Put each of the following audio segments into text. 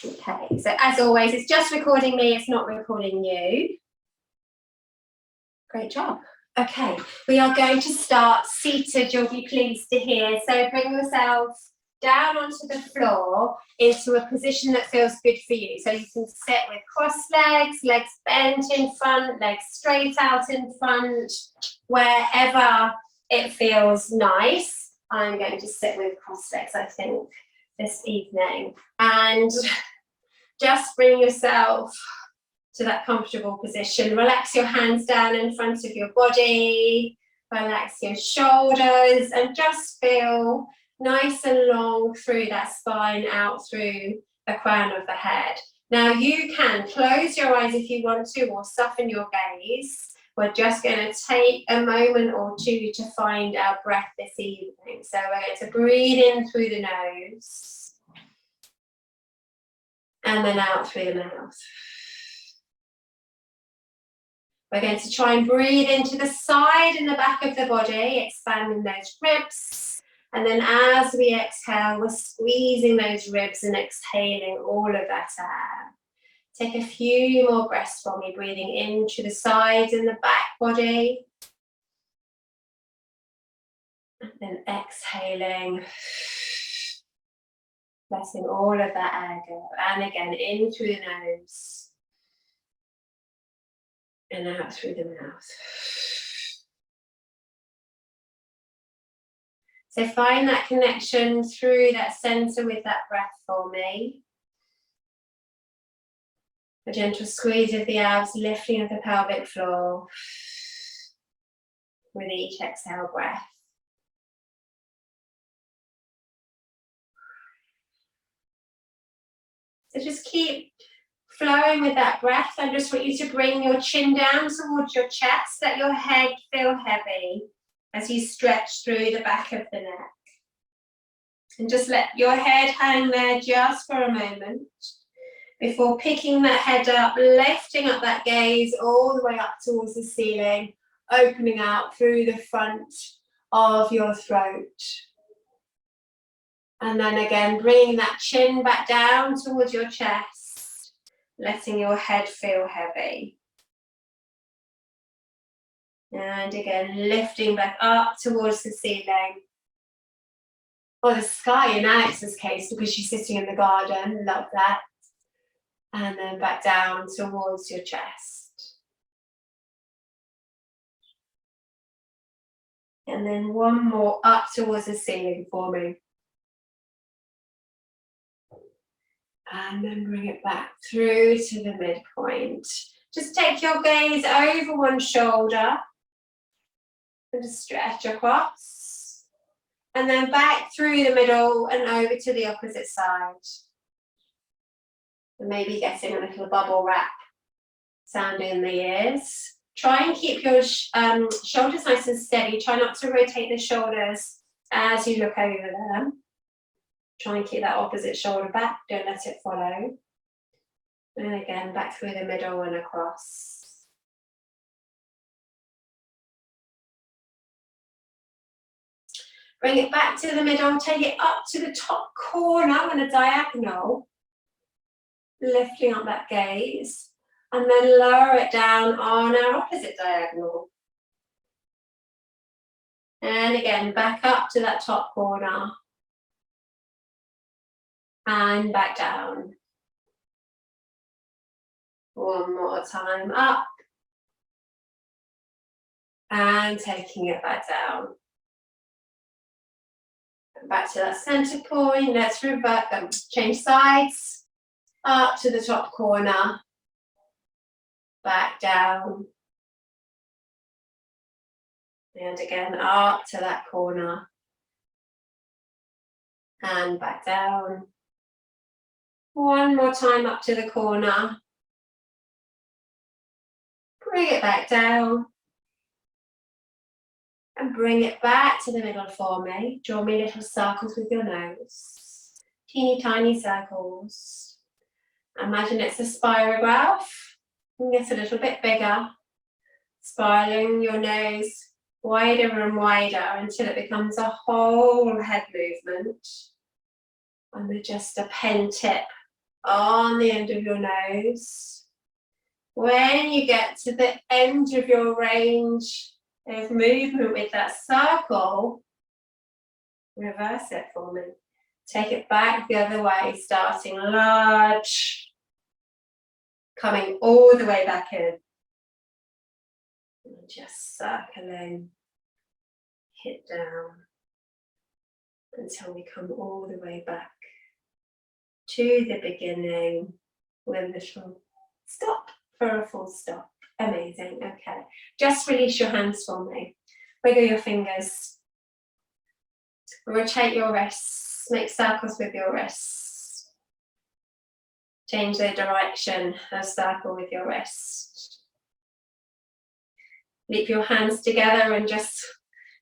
Okay, so as always, it's just recording me, it's not recording you. Great job. Okay, we are going to start seated, you'll be pleased to hear. So bring yourself down onto the floor into a position that feels good for you. So you can sit with crossed legs, legs bent in front, legs straight out in front, wherever it feels nice. I'm going to sit with crossed legs, I think, this evening. And just bring yourself to that comfortable position. Relax your hands down in front of your body, relax your shoulders, and just feel nice and long through that spine, out through the crown of the head. Now you can close your eyes if you want to, or soften your gaze. We're just going to take a moment or two to find our breath this evening. So we're going to breathe in through the nose, and then out through the mouth. We're going to try and breathe into the side and the back of the body, expanding those ribs. And then as we exhale, we're squeezing those ribs and exhaling all of that air. Take a few more breaths for me, breathing into the sides and the back body. And then exhaling, letting all of that air go. And again, in through the nose. And out through the mouth. So find that connection through that center with that breath for me. A gentle squeeze of the abs, lifting of the pelvic floor with each exhale breath. So just keep flowing with that breath. I just want you to bring your chin down towards your chest, let your head feel heavy as you stretch through the back of the neck. And just let your head hang there just for a moment before picking that head up, lifting up that gaze all the way up towards the ceiling, opening out through the front of your throat. And then again, bringing that chin back down towards your chest, letting your head feel heavy. And again, lifting back up towards the ceiling. Or the sky in Alex's case, because she's sitting in the garden, love that. And then back down towards your chest. And then one more up towards the ceiling for me. And then bring it back through to the midpoint. Just take your gaze over one shoulder and just stretch across. And then back through the middle and over to the opposite side. And maybe getting a little bubble wrap sound in the ears. Try and keep your shoulders nice and steady. Try not to rotate the shoulders as you look over them. Try and keep that opposite shoulder back, don't let it follow. And again, back through the middle and across. Bring it back to the middle, take it up to the top corner on a diagonal. Lifting up that gaze. And then lower it down on our opposite diagonal. And again, back up to that top corner. And back down. One more time, up. And taking it back down. Back to that center point. Let's revert, change sides. Up to the top corner. Back down. And again, up to that corner. And back down. One more time up to the corner. Bring it back down. And bring it back to the middle for me. Draw me little circles with your nose. Teeny tiny circles. Imagine it's a spirograph. And get a little bit bigger. Spiraling your nose wider and wider until it becomes a whole head movement. And with just a pen tip on the end of your nose. When you get to the end of your range of movement with that circle, reverse it for me. Take it back the other way, starting large, coming all the way back in. And just circling, hit down until we come all the way back to the beginning with a little stop for a full stop. Amazing. Okay. Just release your hands for me. Wiggle your fingers. Rotate your wrists. Make circles with your wrists. Change the direction of circle with your wrist. Leap your hands together and just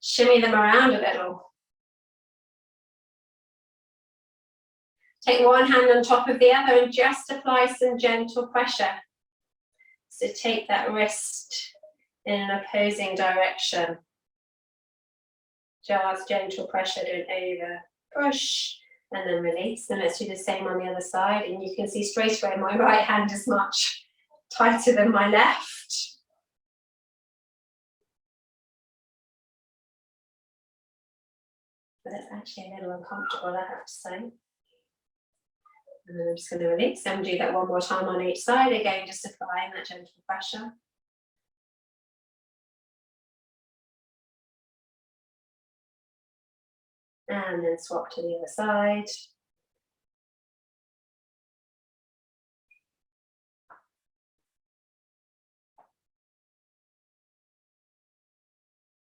shimmy them around a little. Take one hand on top of the other and just apply some gentle pressure. So take that wrist in an opposing direction. Just gentle pressure, don't over push, and then release. And let's do the same on the other side. And you can see straight away my right hand is much tighter than my left. But it's actually a little uncomfortable, I have to say. And then I'm just going to release and do that one more time on each side. Again, just applying that gentle pressure. And then swap to the other side.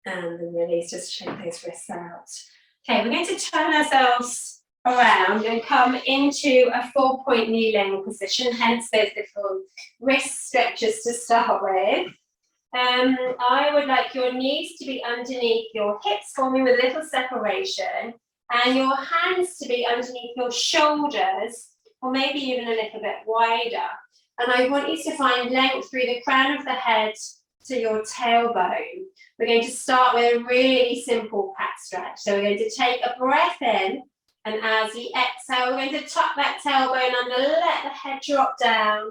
And then release, just shake those wrists out. Okay, we're going to turn ourselves around and come into a 4-point kneeling position, hence those little wrist stretches to start with. I would like your knees to be underneath your hips, forming with a little separation, and your hands to be underneath your shoulders, or maybe even a little bit wider. And I want you to find length through the crown of the head to your tailbone. We're going to start with a really simple cat stretch. So we're going to take a breath in, and as we exhale, we're going to tuck that tailbone under, let the head drop down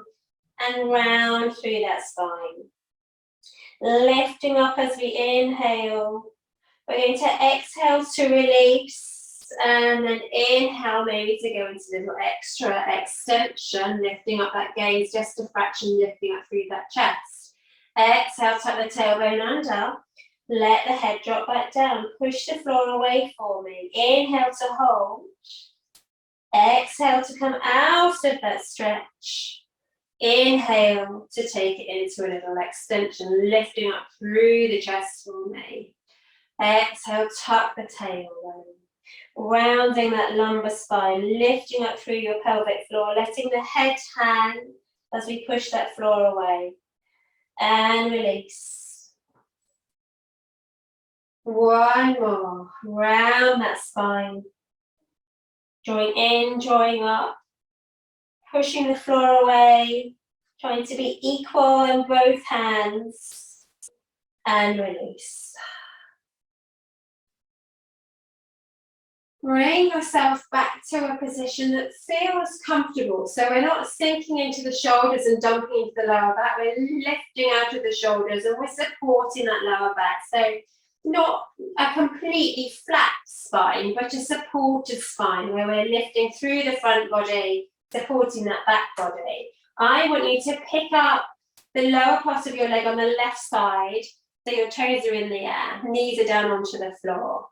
and round through that spine. Lifting up as we inhale. We're going to exhale to release, and then inhale maybe to go into a little extra extension, lifting up that gaze just a fraction, lifting up through that chest. Exhale, tuck the tailbone under. Let the head drop back down. Push the floor away for me. Inhale to hold. Exhale to come out of that stretch. Inhale to take it into a little extension, lifting up through the chest for me. Exhale, tuck the tailbone. Rounding that lumbar spine, lifting up through your pelvic floor, letting the head hang as we push that floor away. And release. One more, round that spine. Drawing in, drawing up. Pushing the floor away. Trying to be equal in both hands. And release. Bring yourself back to a position that feels comfortable. So we're not sinking into the shoulders and dumping into the lower back. We're lifting out of the shoulders and we're supporting that lower back. So not a completely flat spine, but a supported spine where we're lifting through the front body, supporting that back body. I want you to pick up the lower part of your leg on the left side, so your toes are in the air, knees are down onto the floor.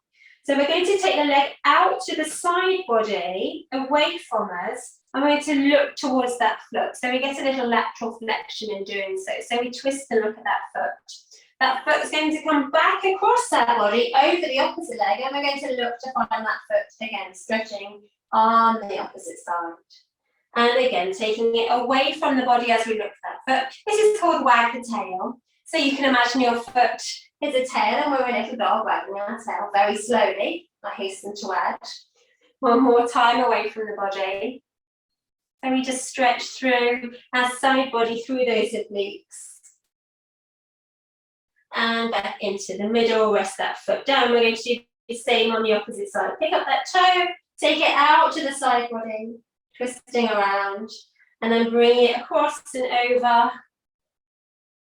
So we're going to take the leg out to the side body, away from us. I'm going to look towards that foot. So we get a little lateral flexion in doing so. So we twist and look at that foot. That foot is going to come back across that body over the opposite leg, and we're going to look to find that foot again, stretching on the opposite side. And again, taking it away from the body as we look at that foot. This is called wag the tail. So you can imagine your foot is a tail and we're a little dog wagging our tail very slowly. I hasten to add. One more time away from the body. So we just stretch through our side body through those obliques. And back into the middle, rest that foot down. We're going to do the same on the opposite side. Pick up that toe, take it out to the side body. twisting around, and then bringing it across and over,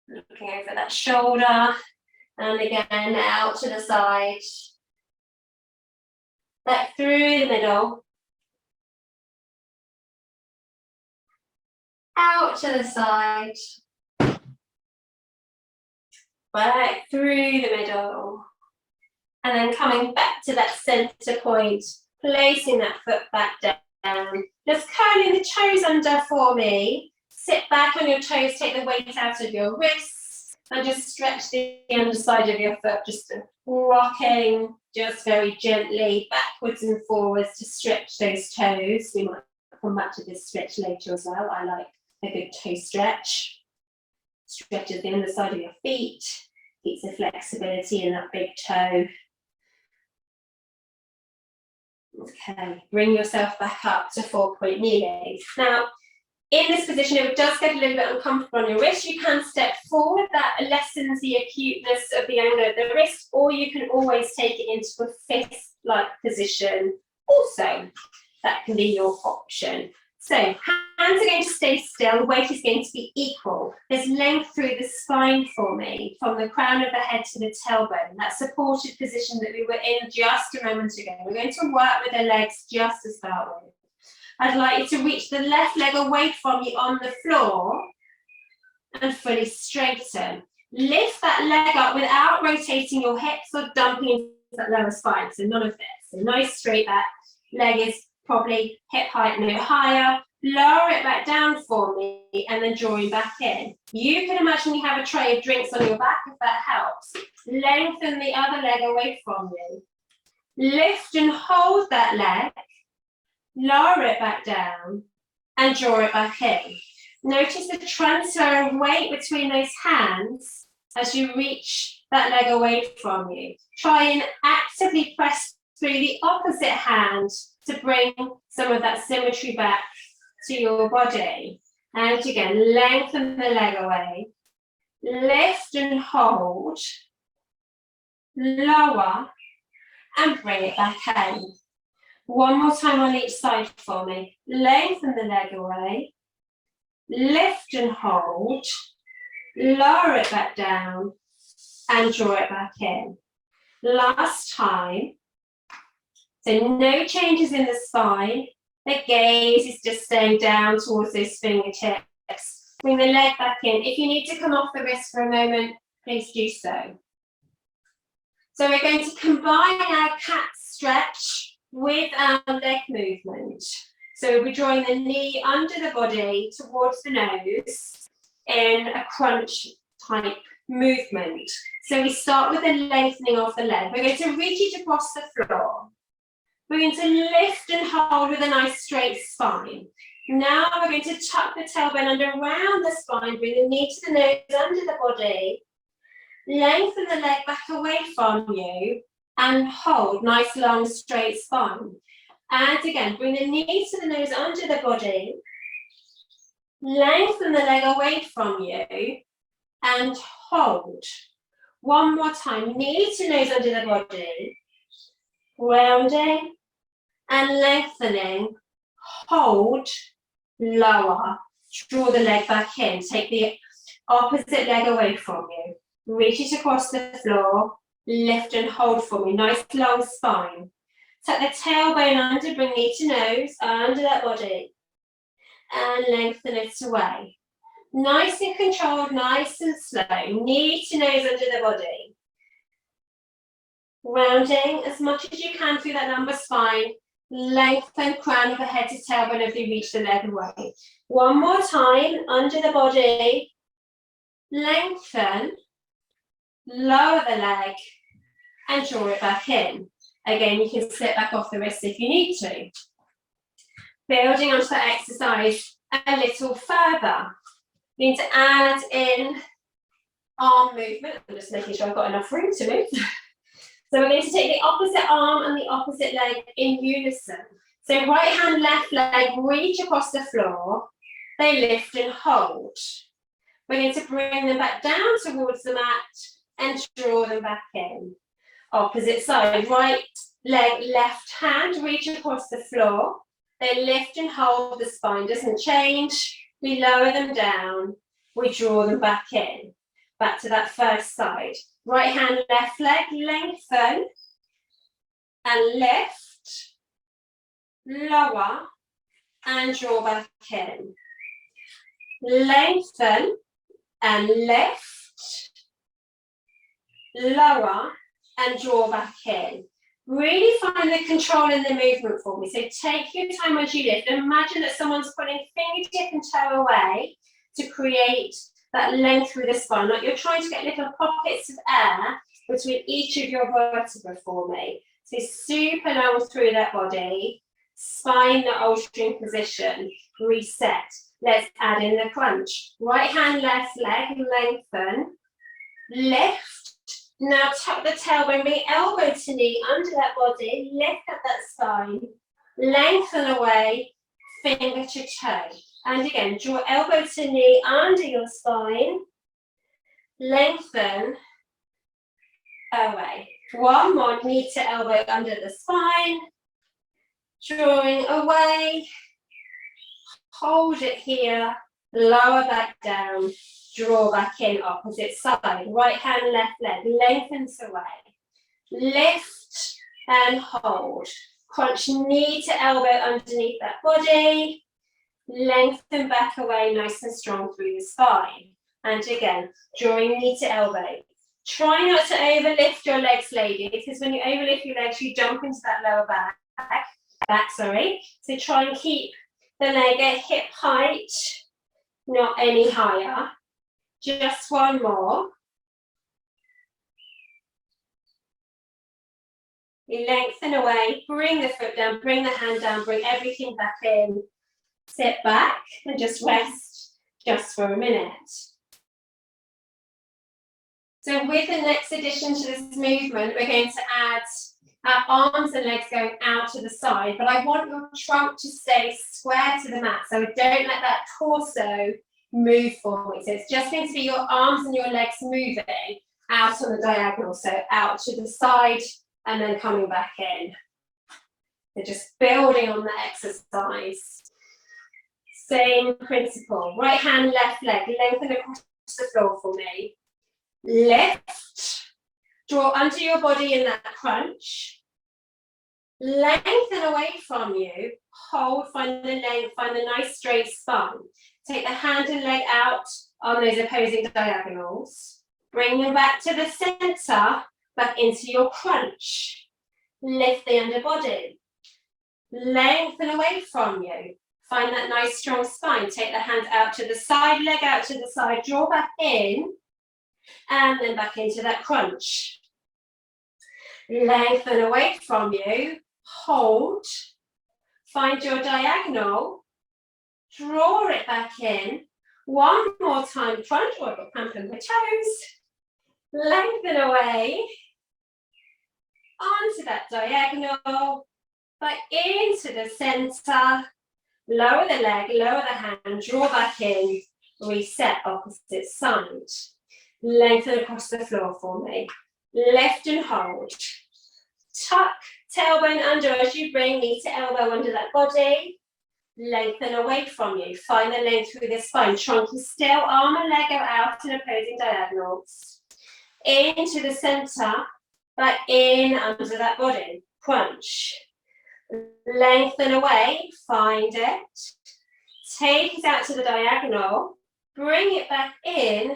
looking over that shoulder, and again out to the side, back through the middle, out to the side, back through the middle, and then coming back to that center point, placing that foot back down, just curling the toes under for me. Sit back on your toes, take the weight out of your wrists, and just stretch the underside of your foot, just rocking, just very gently backwards and forwards to stretch those toes. We might come back to this stretch later as well. I like a good toe stretch. Stretches the underside of your feet, keeps the flexibility in that big toe. Okay, bring yourself back up to 4-point kneeling. Now, in this position, if it does get a little bit uncomfortable on your wrist, you can step forward. That lessens the acuteness of the angle of the wrist, or you can always take it into a fist-like position. Also, that can be your option. So, hands are going to stay still, the weight is going to be equal. There's length through the spine for me, from the crown of the head to the tailbone, that supported position that we were in just a moment ago. We're going to work with the legs just to start with. I'd like you to reach the left leg away from you on the floor and fully straighten. Lift that leg up without rotating your hips or dumping into that lower spine, so none of this. So nice straight back, leg is probably hip height no higher, lower it back down for me, and then drawing back in. You can imagine you have a tray of drinks on your back, if that helps. Lengthen the other leg away from you. Lift and hold that leg, lower it back down, and draw it back in. Notice the transfer of weight between those hands as you reach that leg away from you. Try and actively press through the opposite hand to bring some of that symmetry back to your body. And again, lengthen the leg away, lift and hold, lower, and bring it back in. One more time on each side for me. Lengthen the leg away, lift and hold, lower it back down, and draw it back in. Last time. So no changes in the spine. The gaze is just staying down towards those fingertips. Bring the leg back in. If you need to come off the wrist for a moment, please do so. So we're going to combine our cat stretch with our leg movement. So we'll be drawing the knee under the body towards the nose in a crunch type movement. So we start with the lengthening of the leg. We're going to reach it across the floor. We're going to lift and hold with a nice straight spine. Now we're going to tuck the tailbone under around the spine, bring the knee to the nose under the body, lengthen the leg back away from you, and hold, nice long straight spine. And again, bring the knee to the nose under the body, lengthen the leg away from you, and hold. One more time, knee to nose under the body, rounding and lengthening, hold, lower, draw the leg back in, take the opposite leg away from you, reach it across the floor, lift and hold for me, nice long spine. Tuck the tailbone under, bring knee to nose, under that body, and lengthen it away. Nice and controlled, nice and slow, knee to nose under the body. Rounding as much as you can through that lumbar spine, lengthen crown of the head to tailbone as you reach the leg away. One more time, under the body, lengthen, lower the leg, and draw it back in. Again, you can slip back off the wrist if you need to. Building onto that exercise a little further. You need to add in arm movement. I'm just making sure I've got enough room to move. So we're going to take the opposite arm and the opposite leg in unison. So right hand, left leg, reach across the floor. They lift and hold. We're going to bring them back down towards the mat and draw them back in. Opposite side, right leg, left hand, reach across the floor. They lift and hold, the spine doesn't change. We lower them down, we draw them back in. Back to that first side. Right hand, left leg, lengthen and lift, lower and draw back in. Lengthen and lift, lower and draw back in. Really find the control in the movement for me. So take your time as you lift. Imagine that someone's putting fingertip and toe away to create that length through the spine. Like you're trying to get little pockets of air between each of your vertebrae for me. So super long through that body. Spine, the altering position. Reset. Let's add in the crunch. Right hand, left leg, lengthen. Lift. Now tuck the tailbone, bring elbow to knee under that body, lift up that spine, lengthen away, finger to toe. And again, draw elbow to knee under your spine, lengthen away. One more, knee to elbow under the spine, drawing away, hold it here, lower back down, draw back in, opposite side. Right hand, left leg, lengthens away. Lift and hold. Crunch knee to elbow underneath that body. Lengthen back away, nice and strong through the spine. And again, drawing knee to elbow. Try not to overlift your legs, ladies, because when you overlift your legs, you jump into that lower back. So try and keep the leg at hip height, not any higher. Just one more. You lengthen away, bring the foot down, bring the hand down, bring everything back in. Sit back and just rest just for a minute. So with the next addition to this movement, we're going to add our arms and legs going out to the side, but I want your trunk to stay square to the mat, so don't let that torso move forward. So it's just going to be your arms and your legs moving out on the diagonal, so out to the side and then coming back in. So just building on the exercise. Same principle. Right hand, left leg, lengthen across the floor for me. Lift, draw under your body in that crunch. Lengthen away from you, hold, find the length, find the nice straight spine. Take the hand and leg out on those opposing diagonals. Bring them back to the center, back into your crunch. Lift the underbody. Lengthen away from you. Find that nice strong spine. Take the hand out to the side, leg out to the side, draw back in, and then back into that crunch. Lengthen away from you, hold, find your diagonal, draw it back in, one more time, crunch, or cramp in the toes, lengthen away, onto that diagonal, back into the center, lower the leg, lower the hand, draw back in, reset opposite side. Lengthen across the floor for me. Lift and hold. Tuck tailbone under as you bring knee to elbow under that body. Lengthen away from you. Find the length through the spine. Trunk is still, arm and leg are out in opposing diagonals. Into the center, back in under that body. Crunch. Lengthen away, find it. Take it out to the diagonal. Bring it back in.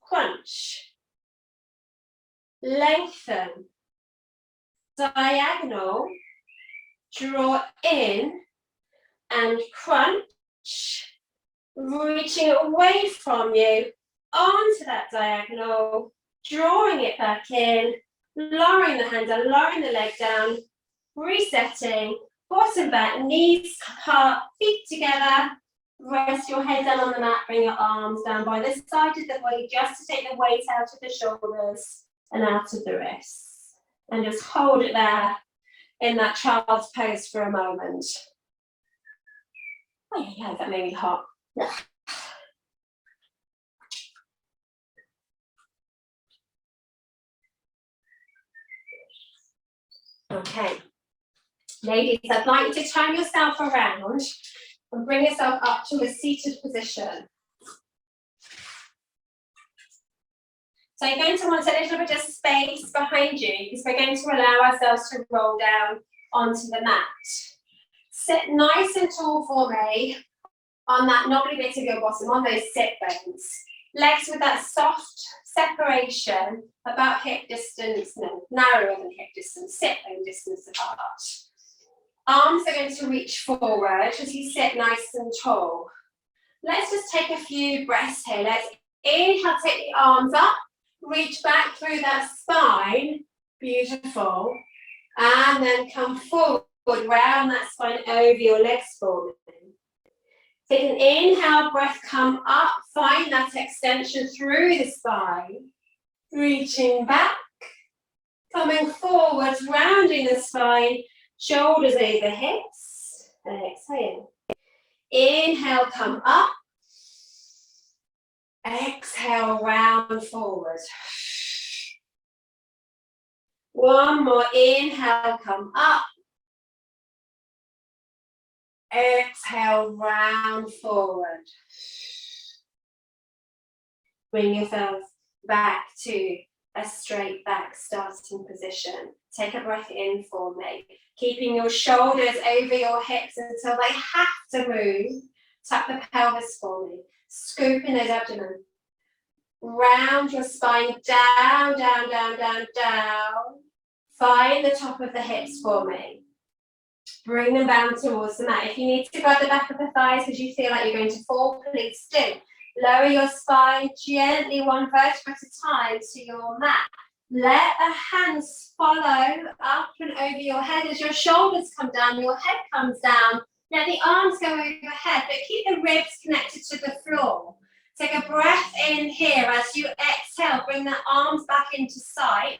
Crunch. Lengthen. Diagonal. Draw in. And crunch. Reaching away from you onto that diagonal. Drawing it back in. Lowering the hand down, lowering the leg down. Resetting. Bottom back, knees apart, feet together. Rest your head down on the mat, bring your arms down by the side of the body just to take the weight out of the shoulders and out of the wrists. And just hold it there in that child's pose for a moment. Oh yeah, that made me hot. Yeah. Okay. Ladies, I'd like you to turn yourself around and bring yourself up to a seated position. So you're going to want a little bit of space behind you because we're going to allow ourselves to roll down onto the mat. Sit nice and tall for me on that knobbly bit of your bottom, on those sit bones. Legs with that soft separation, about hip distance, no, narrower than hip distance, sit bone distance apart. Arms are going to reach forward as you sit nice and tall. Let's just take a few breaths here. Let's inhale, take the arms up, reach back through that spine, beautiful. And then come forward, round that spine over your legs for me. Take an inhale, breath, come up, find that extension through the spine. Reaching back, coming forward, rounding the spine, shoulders over hips, and exhale. Inhale, come up. Exhale, round forward. One more, inhale, come up. Exhale, round forward. Bring yourself back to a straight back starting position. Take a breath in for me. Keeping your shoulders over your hips until they have to move. Tuck the pelvis for me. Scoop in those abdomen. Round your spine, down, down, down, down, down. Find the top of the hips for me. Bring them down towards the mat. If you need to grab the back of the thighs because you feel like you're going to fall, please do. Lower your spine gently, one vertebra at a time, to your mat. Let the hands follow up and over your head as your shoulders come down, your head comes down. Let the arms go overhead, but keep the ribs connected to the floor. Take a breath in here as you exhale. Bring the arms back into sight.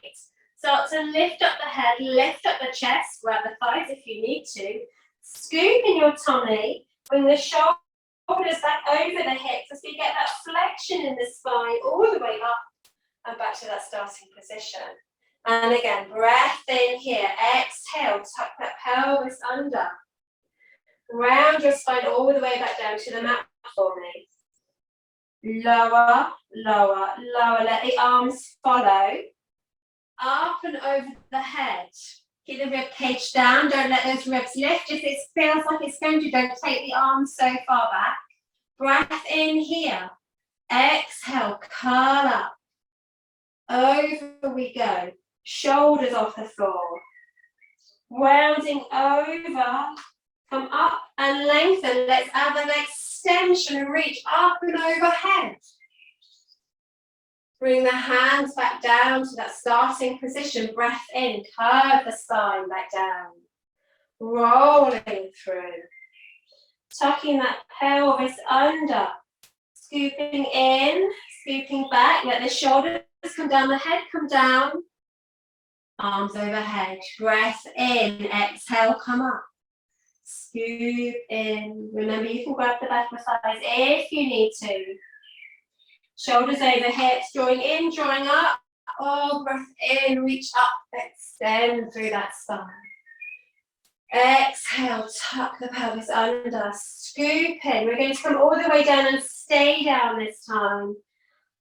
Start to lift up the head, lift up the chest, grab the thighs if you need to. Scoop in your tummy, bring the shoulders back over the hips as you get that flexion in the spine all the way up and back to that starting position. And again, breath in here, exhale, tuck that pelvis under. Round your spine all the way back down to the mat for me. Lower, lower, lower, let the arms follow. Up and over the head. Keep the rib cage down. Don't let those ribs lift. If it feels like it's going to, don't take the arms so far back. Breath in here. Exhale, curl up. Over we go. Shoulders off the floor. Rounding over. Come up and lengthen. Let's add an extension and reach up and overhead. Bring the hands back down to that starting position. Breath in, curve the spine back down. Rolling through. Tucking that pelvis under. Scooping in, scooping back. Let the shoulders come down, the head come down. Arms overhead. Breath in, exhale, come up. Scoop in. Remember, you can grab the back of the thighs if you need to. Shoulders over hips, drawing in, drawing up. Oh, breath in, reach up, extend through that spine. Exhale, tuck the pelvis under, scoop in. We're going to come all the way down and stay down this time.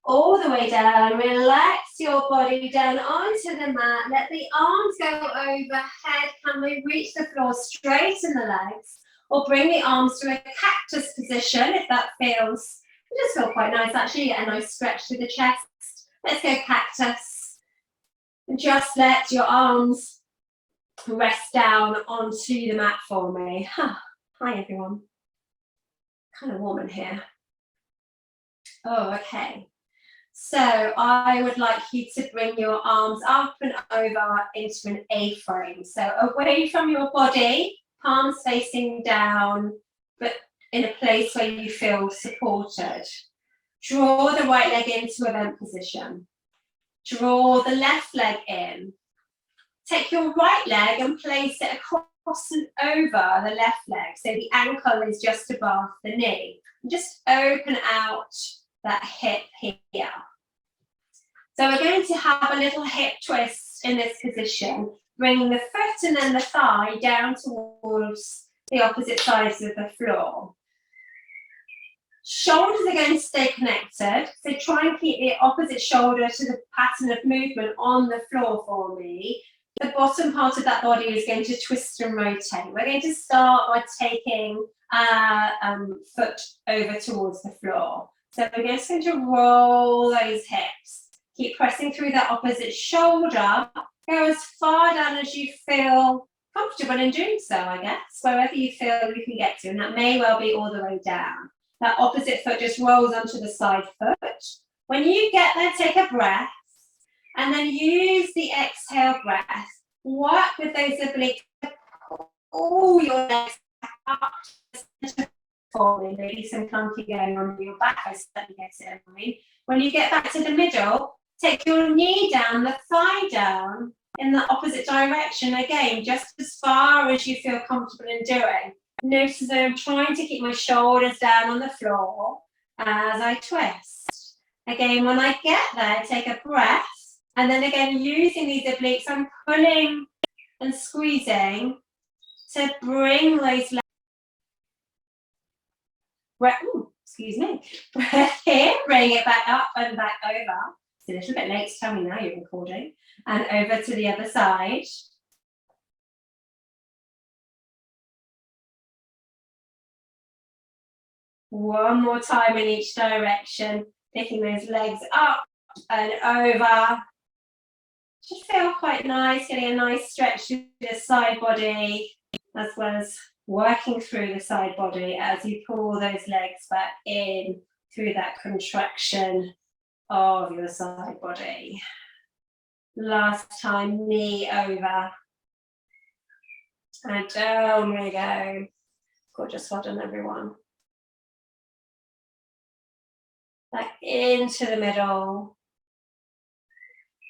All the way down, relax your body down onto the mat. Let the arms go overhead. Can we reach the floor, straighten the legs, or bring the arms to a cactus position if that feels. It does feel quite nice actually, get a nice stretch through the chest. Let's go cactus. And just let your arms rest down onto the mat for me. Hi everyone. Kind of warm in here. Oh, okay. So I would like you to bring your arms up and over into an A-frame. So away from your body, palms facing down, but in a place where you feel supported. Draw the right leg into a bent position. Draw the left leg in. Take your right leg and place it across and over the left leg. So the ankle is just above the knee. And just open out that hip here. So we're going to have a little hip twist in this position. bringing the foot and then the thigh down towards the opposite sides of the floor. Shoulders are going to stay connected, so try and keep the opposite shoulder to the pattern of movement on the floor for me. The bottom part of that body is going to twist and rotate. We're going to start by taking foot over towards the floor. So we're just going to roll those hips. Keep pressing through that opposite shoulder. Go as far down as you feel comfortable in doing so, I guess, wherever you feel you can get to, and that may well be all the way down. That opposite foot just rolls onto the side foot. When you get there, take a breath, and then use the exhale breath. Work with those obliques. Pull your legs up to the center for me. Maybe some clunky going on in your back. I certainly get it annoying. When you get back to the middle, take your knee down, the thigh down in the opposite direction. Again, just as far as you feel comfortable in doing. Notice that I'm trying to keep my shoulders down on the floor as I twist. Again, when I get there, take a breath. And then again, using these obliques, I'm pulling and squeezing to bring those legs. Excuse me. Breath here, bring it back up and back over. It's a little bit late to tell me now you're recording. And over to the other side. One more time in each direction, picking those legs up and over. Should feel quite nice, getting a nice stretch through the side body, as well as working through the side body as you pull those legs back in through that contraction of your side body. Last time, knee over. And down we go. Gorgeous, well done everyone. Back into the middle.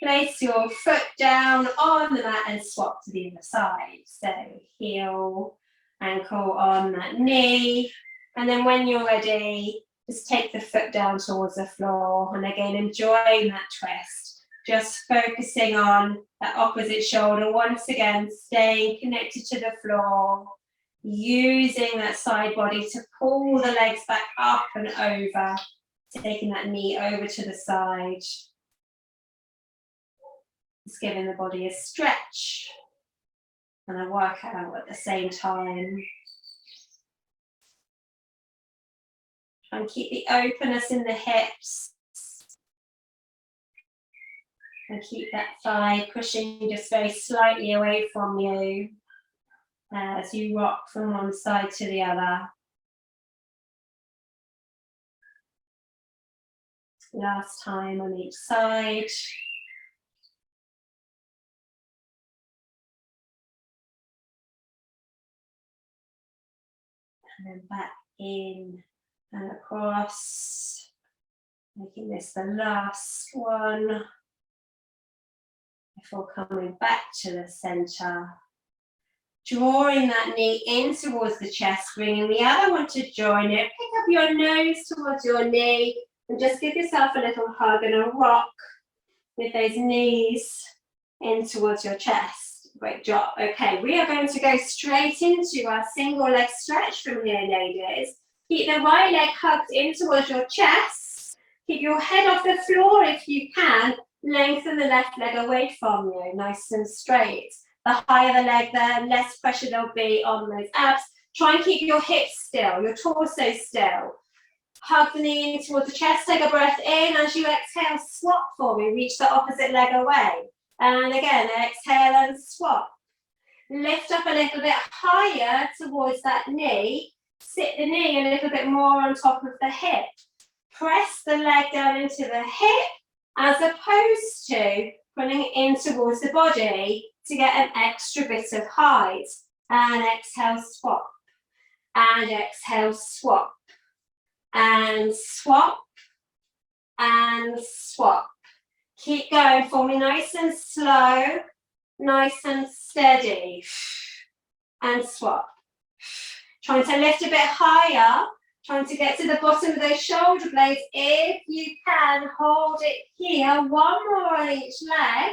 Place your foot down on the mat and swap to the other side. So heel, ankle on that knee. And then when you're ready, just take the foot down towards the floor. And again, enjoying that twist. Just focusing on that opposite shoulder. Once again, staying connected to the floor. Using that side body to pull the legs back up and over. Taking that knee over to the side. Just giving the body a stretch and a workout at the same time. Try and keep the openness in the hips. And keep that thigh pushing just very slightly away from you as you rock from one side to the other. Last time on each side. And then back in and across, making this the last one before coming back to the center. Drawing that knee in towards the chest, bringing the other one to join it. Pick up your nose towards your knee and just give yourself a little hug and a rock with those knees in towards your chest. Great job. Okay, we are going to go straight into our single leg stretch from here, ladies. Keep the right leg hugged in towards your chest. Keep your head off the floor if you can. Lengthen the left leg away from you, nice and straight. The higher the leg, the less pressure there'll be on those abs. Try and keep your hips still, your torso still. Hug the knee in towards the chest. Take a breath in. As you exhale, swap for me. Reach the opposite leg away. And again, exhale and swap. Lift up a little bit higher towards that knee. Sit the knee a little bit more on top of the hip. Press the leg down into the hip as opposed to pulling it in towards the body to get an extra bit of height. And exhale, swap. And exhale, swap. And swap. And swap. Keep going for me, nice and slow, nice and steady. And swap. Trying to lift a bit higher, trying to get to the bottom of those shoulder blades. If you can, hold it here. One more on each leg.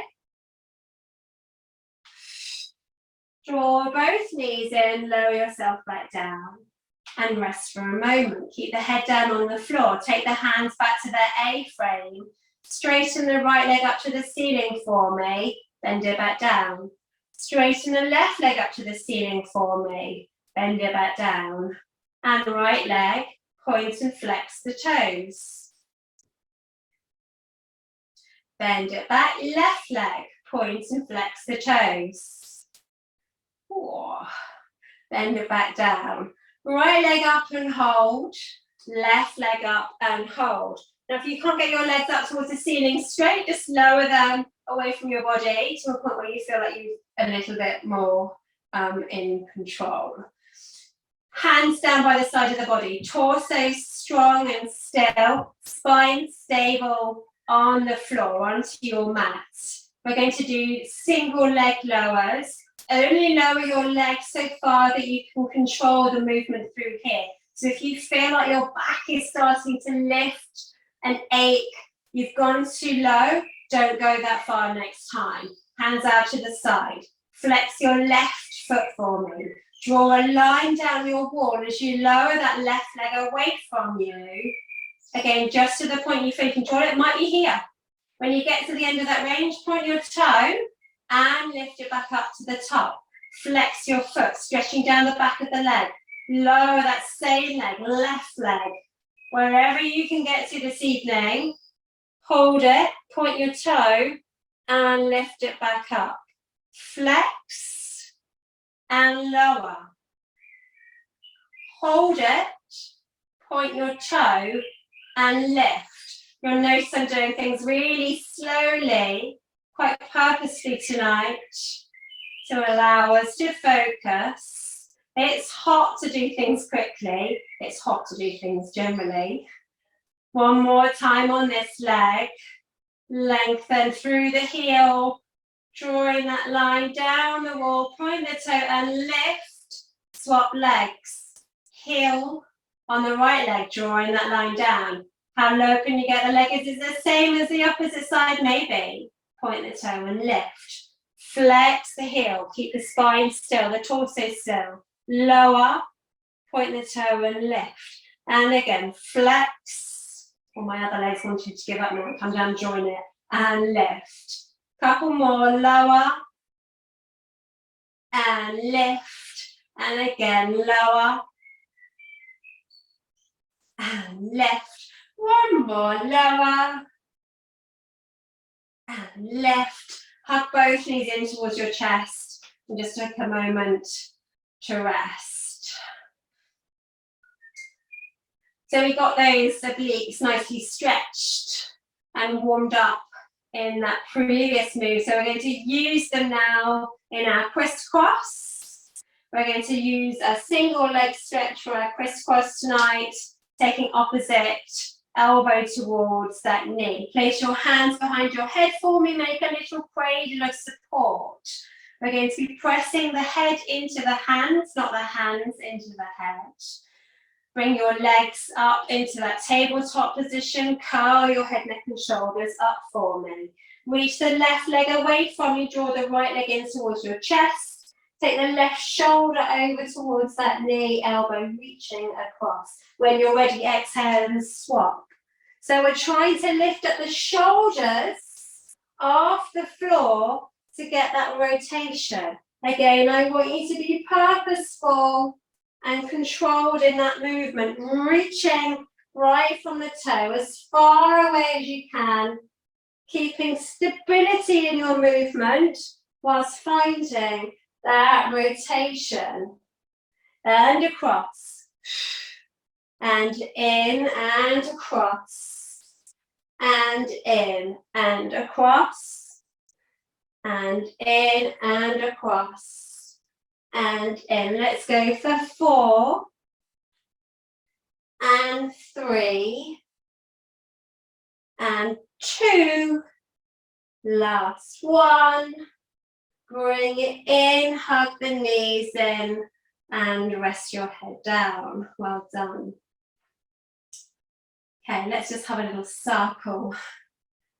Draw both knees in, lower yourself back down and rest for a moment. Keep the head down on the floor. Take the hands back to their A-frame. Straighten the right leg up to the ceiling for me. Bend it back down. Straighten the left leg up to the ceiling for me. Bend it back down. And the right leg, point and flex the toes. Bend it back, left leg, point and flex the toes. Bend it back down. Right leg up and hold. Left leg up and hold. Now, if you can't get your legs up towards the ceiling straight, just lower them away from your body to a point where you feel like you're a little bit more in control. Hands down by the side of the body. Torso strong and still. Spine stable on the floor, onto your mat. We're going to do single leg lowers. Only lower your legs so far that you can control the movement through here. So if you feel like your back is starting to lift and ache, you've gone too low, don't go that far next time. Hands out to the side. Flex your left foot for me. Draw a line down your wall as you lower that left leg away from you. Again, just to the point you feel you can draw it. It might be here. When you get to the end of that range, point your toe and lift it back up to the top. Flex your foot, stretching down the back of the leg. Lower that same leg, left leg. Wherever you can get to this evening, hold it, point your toe and lift it back up. Flex and lower. Hold it, point your toe and lift. You'll notice I'm doing things really slowly, quite purposefully tonight to allow us to focus. It's hot to do things quickly. It's hot to do things generally. One more time on this leg. Lengthen through the heel, drawing that line down the wall, point the toe and lift. Swap legs. Heel on the right leg, drawing that line down. How low can you get the leg? Is it the same as the opposite side? Maybe. Point the toe and lift. Flex the heel. Keep the spine still, the torso still. Lower. Point the toe and lift. And again, flex. Or my other leg's wanted to give up now. Come down, join it. And lift. Couple more. Lower. And lift. And again, lower. And lift. One more, lower and lift. Hug both knees in towards your chest and just take a moment to rest. So we got those obliques nicely stretched and warmed up in that previous move. So we're going to use them now in our crisscross. We're going to use a single leg stretch for our crisscross tonight, taking opposite elbow towards that knee. Place your hands behind your head for me. Make a little cradle of support. We're going to be pressing the head into the hands, not the hands into the head. Bring your legs up into that tabletop position. Curl your head, neck and shoulders up for me. Reach the left leg away from you. Draw the right leg in towards your chest. Take the left shoulder over towards that knee, elbow reaching across. When you're ready, exhale and swap. So we're trying to lift up the shoulders off the floor to get that rotation. Again, I want you to be purposeful and controlled in that movement, reaching right from the toe as far away as you can, keeping stability in your movement whilst finding that rotation. And across, and in and across, and in and across, and in and across, and in. Let's go for 4 and 3 and 2. Last one. Bring it in, hug the knees in, and rest your head down. Well done. Okay, let's just have a little circle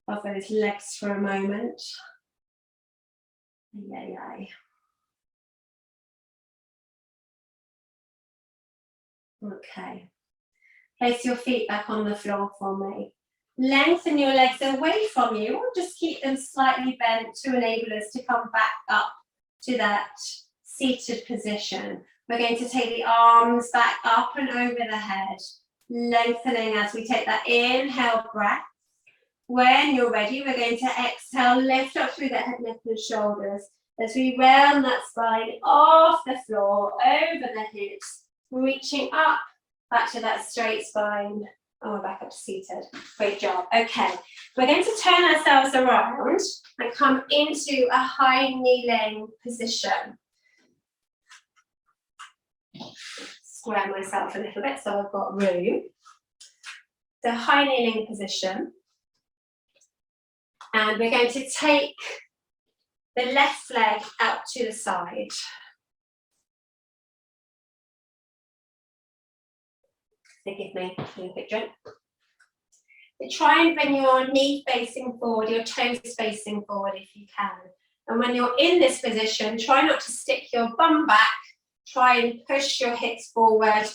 of those legs for a moment. Yay, yay. Okay. Place your feet back on the floor for me. Lengthen your legs away from you, or just keep them slightly bent to enable us to come back up to that seated position. We're going to take the arms back up and over the head, lengthening as we take that inhale breath. When you're ready, we're going to exhale, lift up through the head, neck and shoulders as we round that spine off the floor, over the hips, reaching up back to that straight spine. Oh, we're back up to seated. Great job. Okay, we're going to turn ourselves around and come into a high kneeling position. Square myself a little bit so I've got room. The high kneeling position. And we're going to take the left leg out to the side. Forgive me, a quick drink. Try and bring your knee facing forward, your toes facing forward if you can. And when you're in this position, try not to stick your bum back. Try and push your hips forward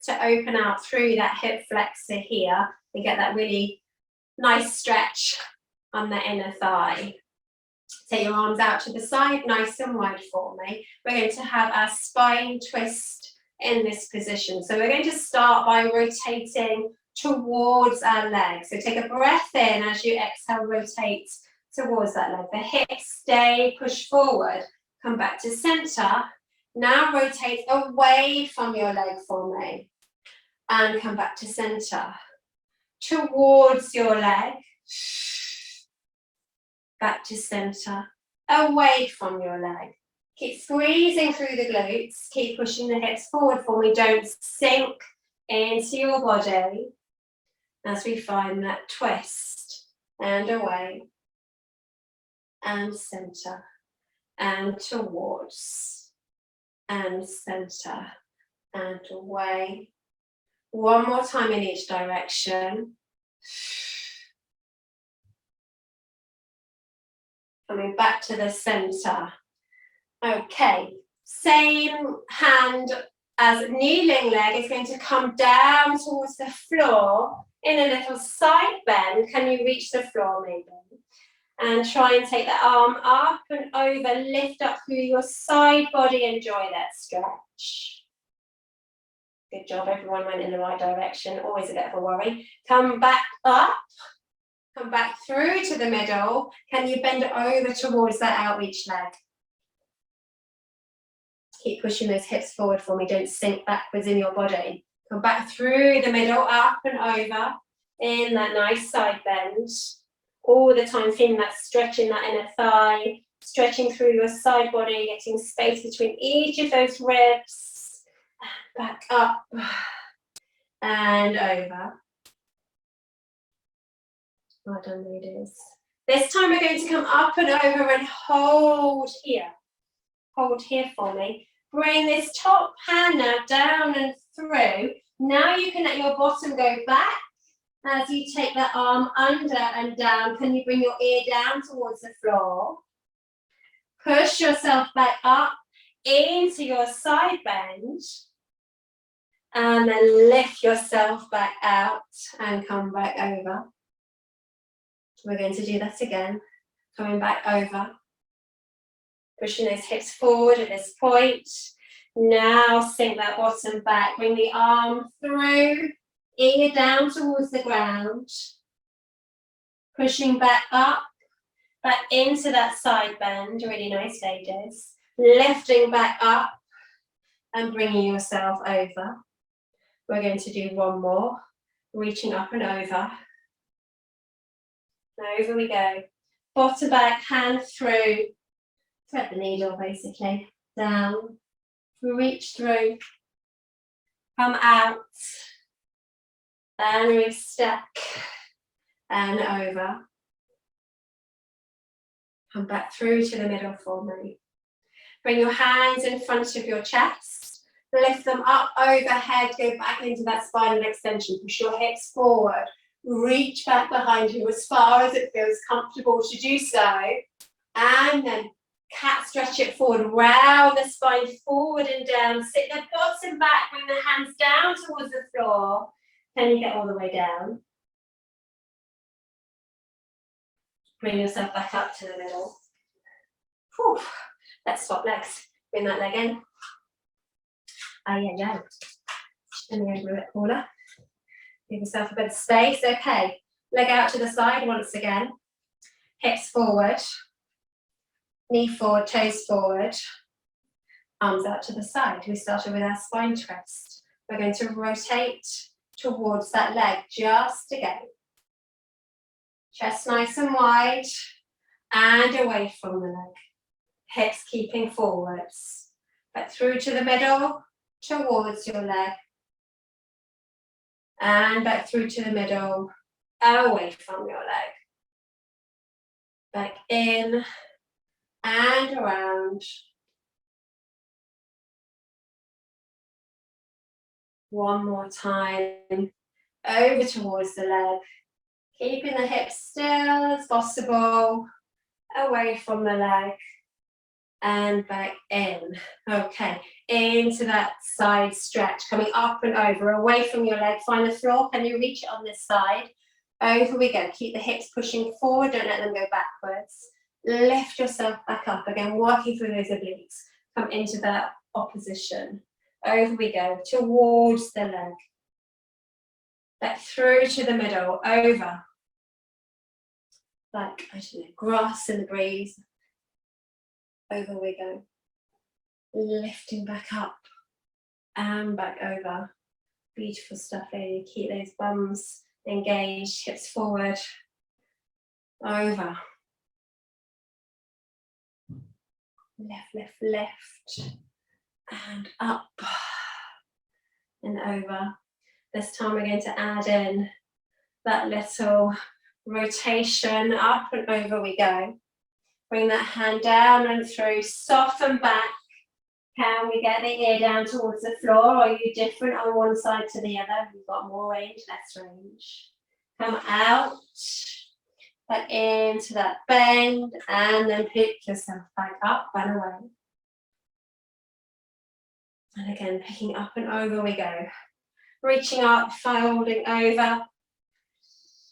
to open out through that hip flexor here and get that really nice stretch on the inner thigh. Take your arms out to the side, nice and wide for me. We're going to have our spine twist in this position. So we're going to start by rotating towards our legs. So take a breath in as you exhale, rotate towards that leg. The hips stay, push forward, come back to center. Now rotate away from your leg for me and come back to center. Towards your leg, back to center, away from your leg. Keep squeezing through the glutes, keep pushing the hips forward for me. Don't sink into your body as we find that twist and away and center and towards and center and away. One more time in each direction. Coming back to the center. Okay, same hand as kneeling leg is going to come down towards the floor in a little side bend. Can you reach the floor maybe? And try and take the arm up and over, lift up through your side body, enjoy that stretch. Good job, everyone went in the right direction, always a bit of a worry. Come back up, come back through to the middle. Can you bend over towards that outreach leg? Keep pushing those hips forward for me, don't sink backwards in your body. Come back through the middle, up and over, in that nice side bend. All the time feeling that stretch in that inner thigh, stretching through your side body, getting space between each of those ribs. Back up and over. Well done, ladies. This time we're going to come up and over and hold here. Hold here for me. Bring this top hand now down and through. Now you can let your bottom go back as you take that arm under and down. Can you bring your ear down towards the floor? Push yourself back up into your side bend. And then lift yourself back out and come back over. We're going to do that again. Coming back over. Pushing those hips forward at this point. Now sink that bottom back. Bring the arm through. Ear down towards the ground. Pushing back up. Back into that side bend. Really nice, ladies. Lifting back up. And bringing yourself over. We're going to do one more. Reaching up and over. Over we go. Bottom back, hand through. Thread the needle basically. Down. Reach through. Come out. And re-step. And over. Come back through to the middle for me. Bring your hands in front of your chest. Lift them up overhead. Go back into that spinal extension. Push your hips forward. Reach back behind you as far as it feels comfortable to do so. And then Cat stretch it forward, round the spine, forward and down. Sit the bottom back, bring the hands down towards the floor. Can you get all the way down? Bring yourself back up to the middle. Whew. Let's swap legs. Bring that leg in. Yeah. And then over it, corner. Give yourself a bit of space. Okay. Leg out to the side once again. Hips forward. Knee forward, toes forward. Arms out to the side. We started with our spine twist. We're going to rotate towards that leg just again. Chest nice and wide and away from the leg. Hips keeping forwards. Back through to the middle, towards your leg. And back through to the middle, away from your leg. Back in and around. One more time, over towards the leg. Keeping the hips still as possible, away from the leg. And back in. Okay, into that side stretch, coming up and over, away from your leg. Find the floor. Can you reach it on this side? Over we go. Keep the hips pushing forward. Don't let them go backwards. Lift yourself back up. Again, working through those obliques. Come into that opposition. Over we go. Towards the leg. Back through to the middle. Over. Like, I don't know, grass in the breeze. Over we go. Lifting back up and back over. Beautiful stuff, lady. Keep those bums engaged, hips forward. Over. Left, left, left. And up. And over. This time we're going to add in that little rotation. Up and over we go. Bring that hand down and through, soften back. Can we get the ear down towards the floor? Or are you different on one side to the other? You've got more range, less range. Come out, back into that bend, and then pick yourself back up and away. And again, picking up and over we go. Reaching up, folding over.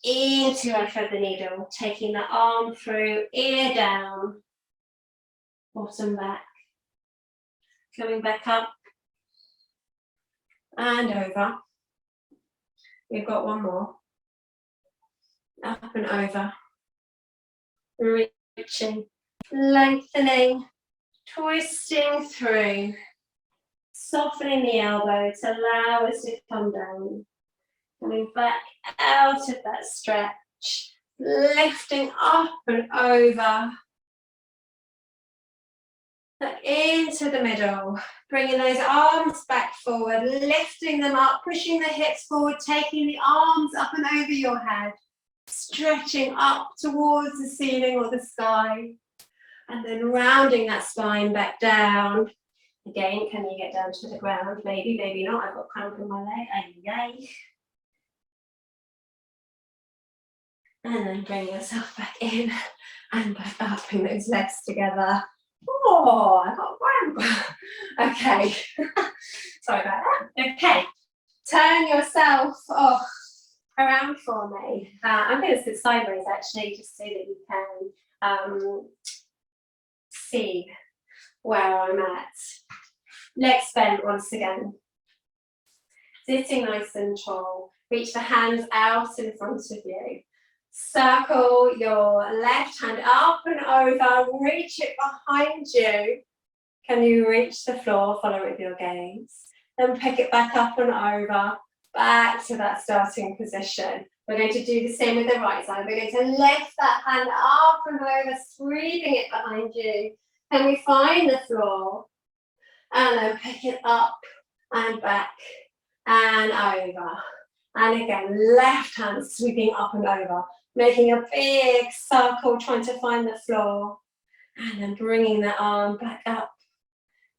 Into and thread the needle, taking the arm through, ear down, bottom back, coming back up and over. We've got one more. Up and over, reaching, lengthening, twisting through, softening the elbow to allow us to come down. Coming back out of that stretch, lifting up and over, back into the middle, bringing those arms back forward, lifting them up, pushing the hips forward, taking the arms up and over your head, stretching up towards the ceiling or the sky, and then rounding that spine back down. Again, can you get down to the ground? Maybe, maybe not. I've got cramp in my leg. Ay. And then bring yourself back in and back up. Bring those legs together. Oh, I got cramp. Okay. Sorry about that. Okay. Turn yourself around for me. I'm going to sit sideways actually, just so that you can see where I'm at. Legs bent once again. Sitting nice and tall. Reach the hands out in front of you. Circle your left hand up and over, reach it behind you. Can you reach the floor? Follow with your gaze. Then pick it back up and over, back to that starting position. We're going to do the same with the right side. We're going to lift that hand up and over, sweeping it behind you. Can we find the floor? And then pick it up and back and over. And again, left hand sweeping up and over. Making a big circle, trying to find the floor. And then bringing the arm back up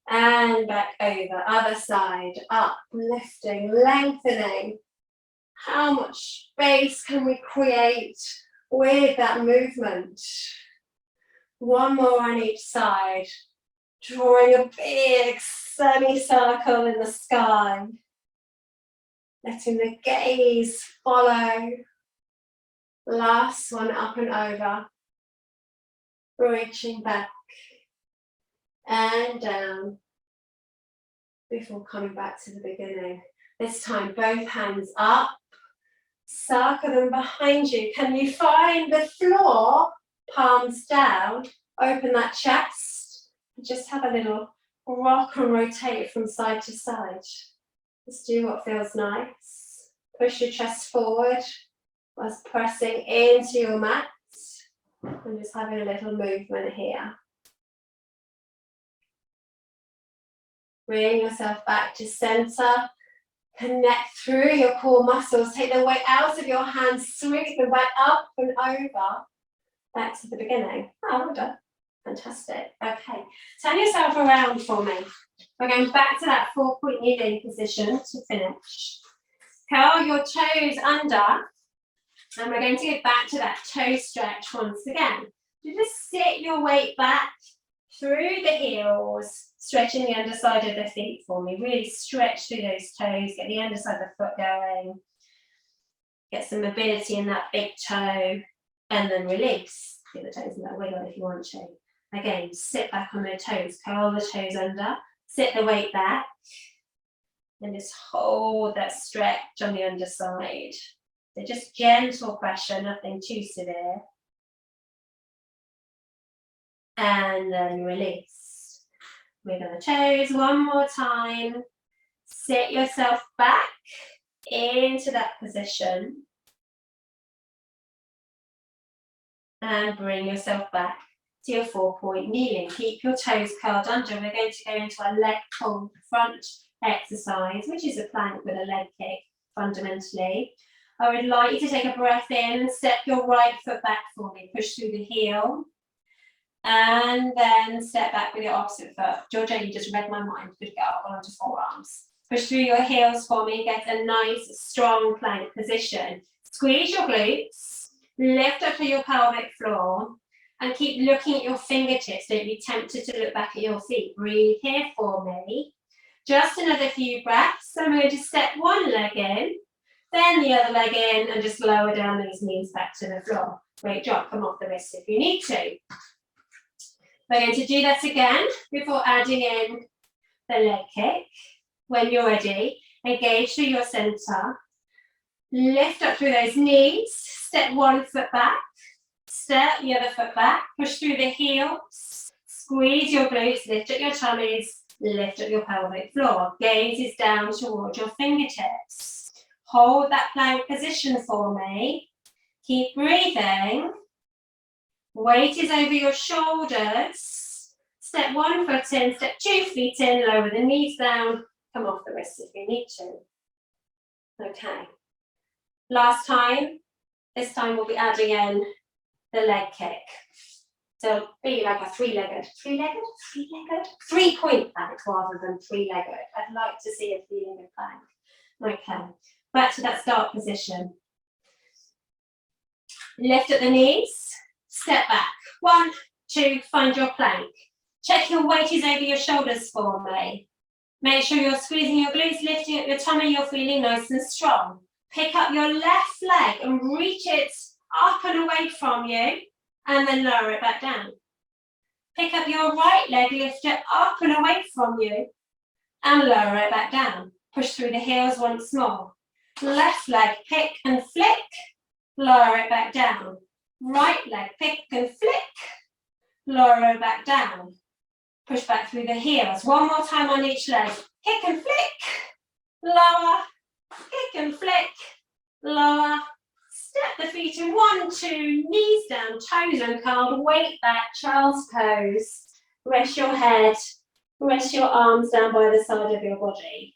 and back over. Other side, up, lifting, lengthening. How much space can we create with that movement? One more on each side. Drawing a big semicircle in the sky. Letting the gaze follow. Last one up and over. Reaching back and down before coming back to the beginning. This time, both hands up. Circle them behind you. Can you find the floor? Palms down. Open that chest. Just have a little rock and rotate from side to side. Just do what feels nice. Push your chest forward whilst pressing into your mat. And just having a little movement here. Bring yourself back to center. Connect through your core muscles. Take the weight out of your hands. Sweep them back up and over. Back to the beginning. Oh, well done. Fantastic. Okay. Turn yourself around for me. We're going back to that 4-point kneeling position to finish. Curl your toes under. And we're going to go back to that toe stretch once again. You just sit your weight back through the heels, stretching the underside of the feet for me. Really stretch through those toes, get the underside of the foot going. Get some mobility in that big toe, and then release. Get the toes in that wiggle if you want to. Again, sit back on the toes, curl the toes under, sit the weight back, and just hold that stretch on the underside. So just gentle pressure, nothing too severe. And then release. Wiggle the toes one more time. Sit yourself back into that position. And bring yourself back to your 4-point kneeling. Keep your toes curled under. We're going to go into a leg pull front exercise, which is a plank with a leg kick fundamentally. I would like you to take a breath in, step your right foot back for me, push through the heel, and then step back with your opposite foot. Georgia, you just read my mind. Good girl, onto forearms. Push through your heels for me, get a nice, strong plank position. Squeeze your glutes, lift up to your pelvic floor, and keep looking at your fingertips. Don't be tempted to look back at your feet. Breathe here for me. Just another few breaths. So I'm going to step one leg in, then the other leg in, and just lower down those knees back to the floor. Great job. Come off the wrist if you need to. We're going to do that again before adding in the leg kick. When you're ready, engage through your center. Lift up through those knees. Step one foot back. Step the other foot back. Push through the heels. Squeeze your glutes. Lift up your tummies. Lift up your pelvic floor. Gaze is down towards your fingertips. Hold that plank position for me. Keep breathing. Weight is over your shoulders. Step one foot in, step 2 feet in, lower the knees down, come off the wrists if you need to. Okay. Last time, this time we'll be adding in the leg kick. So it'll be like a three-point plank rather than three-legged. I'd like to see a three-legged plank. Okay. Back to that start position. Lift at the knees, step back. 1, 2, find your plank. Check your weight is over your shoulders for me. Make sure you're squeezing your glutes, lifting up your tummy, you're feeling nice and strong. Pick up your left leg and reach it up and away from you, and then lower it back down. Pick up your right leg, lift it up and away from you, and lower it back down. Push through the heels once more. Left leg, pick and flick, lower it back down. Right leg, pick and flick, lower it back down. Push back through the heels. One more time on each leg. Kick and flick, lower, kick and flick, lower. Step the feet in 1, 2, knees down, toes uncurled, weight back, child's pose. Rest your head, rest your arms down by the side of your body.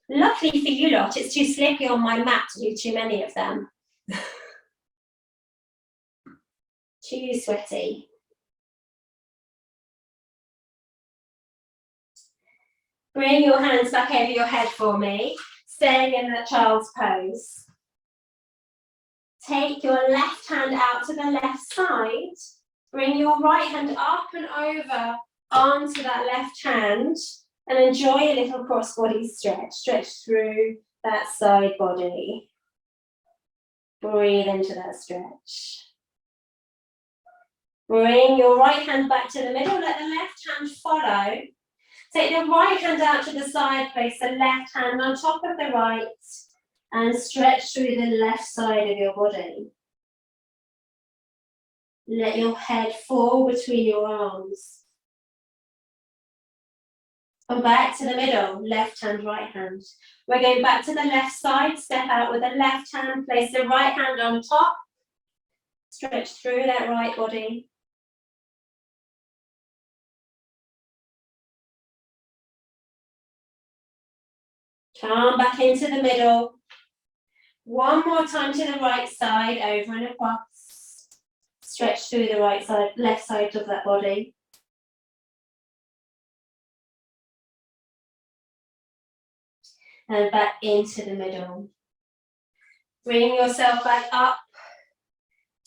Luckily for you lot, it's too slippy on my mat to do too many of them. Too sweaty. Bring your hands back over your head for me, staying in that child's pose. Take your left hand out to the left side Bring your right hand up and over onto that left hand and enjoy a little cross-body stretch. Stretch through that side body. Breathe into that stretch. Bring your right hand back to the middle, let the left hand follow. Take the right hand out to the side, place the left hand on top of the right and stretch through the left side of your body. Let your head fall between your arms. Come back to the middle, left hand, right hand. We're going back to the left side, step out with the left hand, place the right hand on top. Stretch through that right body. Come back into the middle. One more time to the right side, over and across. Stretch through the right side, left side of that body. And back into the middle. Bring yourself back up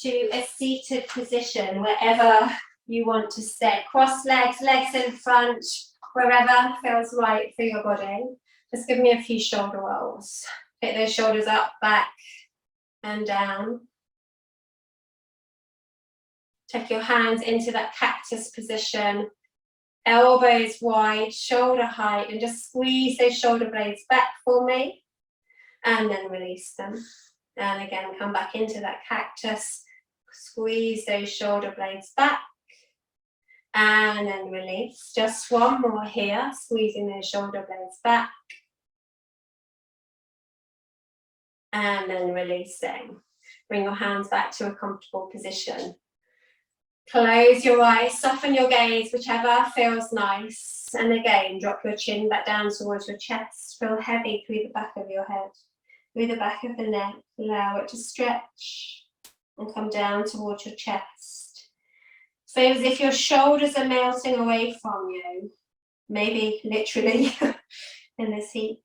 to a seated position, wherever you want to sit. Cross legs, legs in front, wherever feels right for your body. Just give me a few shoulder rolls. Pick those shoulders up, back, and down. Take your hands into that cactus position. Elbows wide, shoulder height, and just squeeze those shoulder blades back for me. And then release them. And again, come back into that cactus. Squeeze those shoulder blades back. And then release. Just one more here, squeezing those shoulder blades back. And then releasing. Bring your hands back to a comfortable position. Close your eyes, soften your gaze, whichever feels nice. And again, drop your chin back down towards your chest. Feel heavy through the back of your head, through the back of the neck. Allow it to stretch and come down towards your chest. Feel as if your shoulders are melting away from you, maybe literally in this heat.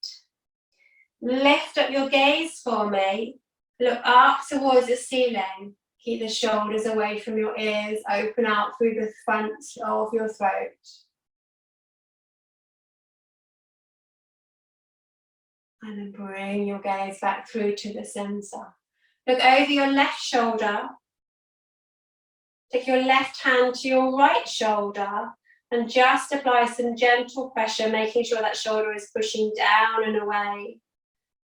Lift up your gaze for me. Look up towards the ceiling. Keep the shoulders away from your ears. Open out through the front of your throat. And then bring your gaze back through to the center. Look over your left shoulder. Take your left hand to your right shoulder and just apply some gentle pressure, making sure that shoulder is pushing down and away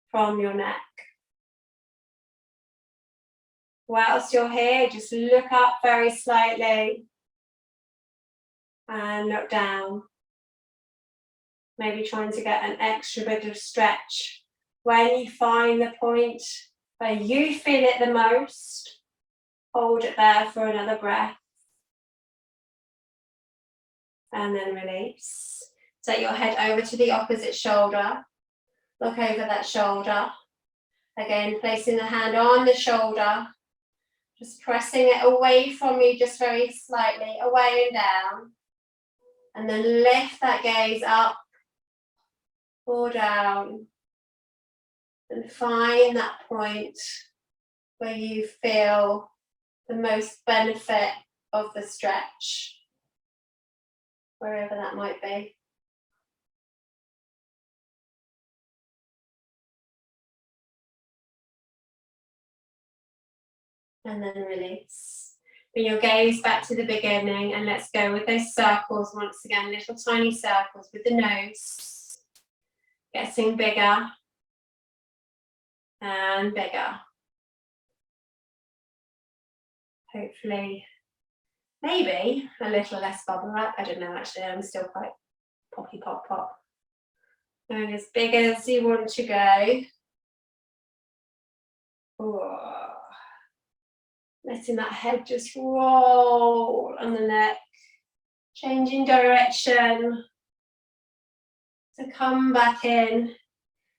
from your neck. Whilst you're here, just look up very slightly and look down. Maybe trying to get an extra bit of stretch. When you find the point where you feel it the most, hold it there for another breath. And then release. Take your head over to the opposite shoulder. Look over that shoulder. Again, placing the hand on the shoulder. Just pressing it away from you, just very slightly, away and down. And then lift that gaze up or down. And find that point where you feel the most benefit of the stretch, wherever that might be. And then release. Bring your gaze back to the beginning and let's go with those circles once again, little tiny circles with the nose. Getting bigger and bigger. Hopefully, maybe a little less bubble wrap. I don't know actually, I'm still quite poppy pop pop. Going as big as you want to go. Oh. Letting that head just roll on the neck, changing direction to come back in,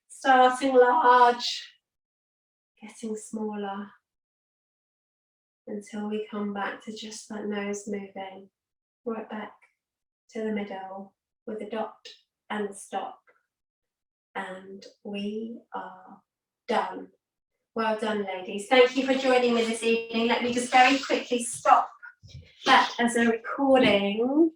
starting large, getting smaller until we come back to just that nose moving, right back to the middle with a dot and stop. And we are done. Well done, ladies. Thank you for joining me this evening. Let me just very quickly stop that as a recording